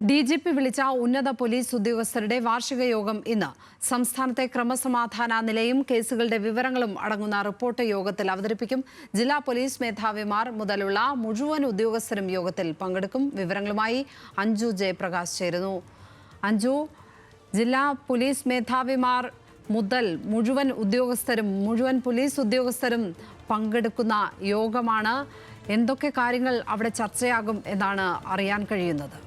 DGP വിളിച്ച ഉന്നത police ഉദ്യോഗസ്ഥരുടെ വാർഷിക യോഗം ഇന്ന്. സംസ്ഥാനത്തെ ക്രമസമാധാന നിലയും കേസുകളുടെ വിവരങ്ങളും അടങ്ങുന്ന റിപ്പോർട്ട് യോഗത്തിൽ അവതരിപ്പിക്കും. ജില്ലാ പോലീസ് മേധാവിമാർ മുതലുള്ള മുഴുവൻ ഉദ്യോഗസ്ഥരും യോഗത്തിൽ പങ്കെടുക്കും. വിവരങ്ങളുമായി അഞ്ജു ജയപ്രകാശ് ചേരുന്നു. അഞ്ജു, ജില്ലാ പോലീസ് മേധാവിമാർ മുതൽ മുഴുവൻ പോലീസ് ഉദ്യോഗസ്ഥരും പങ്കെടുക്കുന്ന യോഗമാണ്. എന്തൊക്കെ കാര്യങ്ങൾ അവിടെ ചർച്ചയാകും എന്നാണ് അറിയാൻ കഴിയുന്നത്?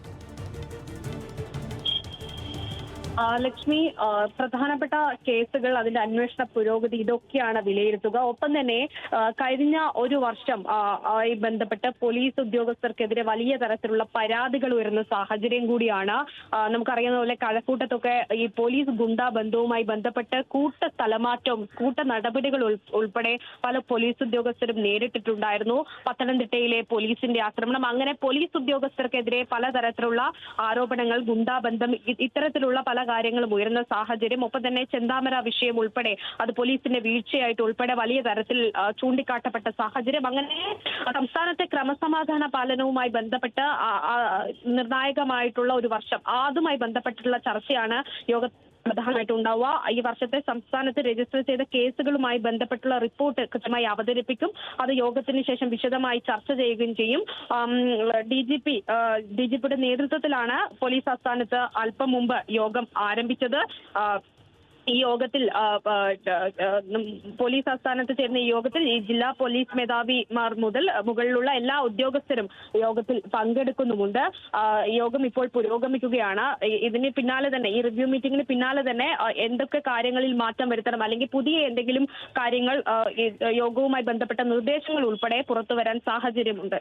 ലക്ഷ്മി, പ്രധാനപ്പെട്ട കേസുകൾ, അതിന്റെ അന്വേഷണ പുരോഗതി ഇതൊക്കെയാണ് വിലയിരുത്തുക. ഒപ്പം തന്നെ കഴിഞ്ഞ ഒരു വർഷം ആയി ബന്ധപ്പെട്ട് പോലീസ് ഉദ്യോഗസ്ഥർക്കെതിരെ വലിയ തരത്തിലുള്ള പരാതികൾ ഉയർന്ന സാഹചര്യം കൂടിയാണ്. നമുക്കറിയുന്ന പോലെ കഴക്കൂട്ടത്തൊക്കെ ഈ പോലീസ് ഗുണ്ടാ ബന്ധവുമായി ബന്ധപ്പെട്ട് സ്ഥലമാറ്റവും നടപടികൾ ഉൾപ്പെടെ പല പോലീസ് ഉദ്യോഗസ്ഥരും നേരിട്ടിട്ടുണ്ടായിരുന്നു. പത്തനംതിട്ടയിലെ പോലീസിന്റെ ആക്രമണം, അങ്ങനെ പോലീസ് ഉദ്യോഗസ്ഥർക്കെതിരെ പലതരത്തിലുള്ള ആരോപണങ്ങൾ, ഗുണ്ടാബന്ധം, ഇത്തരത്തിലുള്ള പല കാര്യങ്ങളും ഉയർന്ന സാഹചര്യം. ഒപ്പം തന്നെ ചെന്താമര വിഷയം ഉൾപ്പെടെ അത് പോലീസിന്റെ വീഴ്ചയായിട്ട് ഉൾപ്പെടെ വലിയ തരത്തിൽ ചൂണ്ടിക്കാട്ടപ്പെട്ട സാഹചര്യം. അങ്ങനെ സംസ്ഥാനത്തെ ക്രമസമാധാന പാലനവുമായി ബന്ധപ്പെട്ട് നിർണായകമായിട്ടുള്ള ഒരു വർഷം, അതുമായി ബന്ധപ്പെട്ടിട്ടുള്ള ചർച്ചയാണ് യോഗ പ്രധാനമായിട്ട് ഉണ്ടാവുക. ഈ വർഷത്തെ സംസ്ഥാനത്ത് രജിസ്റ്റർ ചെയ്ത കേസുകളുമായി ബന്ധപ്പെട്ടുള്ള റിപ്പോർട്ട് കൃത്യമായി അവതരിപ്പിക്കും. അത് യോഗത്തിന് ശേഷം വിശദമായി ചർച്ച ചെയ്യുകയും ചെയ്യും. DGPയുടെ നേതൃത്വത്തിലാണ് പോലീസ് ആസ്ഥാനത്ത് അല്പം മുമ്പ് യോഗം ആരംഭിച്ചത്. ഈ യോഗത്തിൽ പോലീസ് ആസ്ഥാനത്ത് ചേർന്ന ഈ യോഗത്തിൽ ഈ ജില്ലാ പോലീസ് മേധാവിമാർ മുകളിലുള്ള എല്ലാ ഉദ്യോഗസ്ഥരും യോഗത്തിൽ പങ്കെടുക്കുന്നുമുണ്ട്. യോഗം ഇപ്പോൾ പുരോഗമിക്കുകയാണ്. ഇതിന് പിന്നാലെ തന്നെ, ഈ റിവ്യൂ മീറ്റിംഗിന് പിന്നാലെ തന്നെ എന്തൊക്കെ കാര്യങ്ങളിൽ മാറ്റം വരുത്തണം, അല്ലെങ്കിൽ പുതിയ എന്തെങ്കിലും കാര്യങ്ങൾ യോഗവുമായി ബന്ധപ്പെട്ട നിർദ്ദേശങ്ങൾ ഉൾപ്പെടെ പുറത്തു വരാൻ സാഹചര്യമുണ്ട്.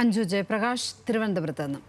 അഞ്ജു ജയപ്രകാശ്, തിരുവനന്തപുരത്ത് നിന്ന്.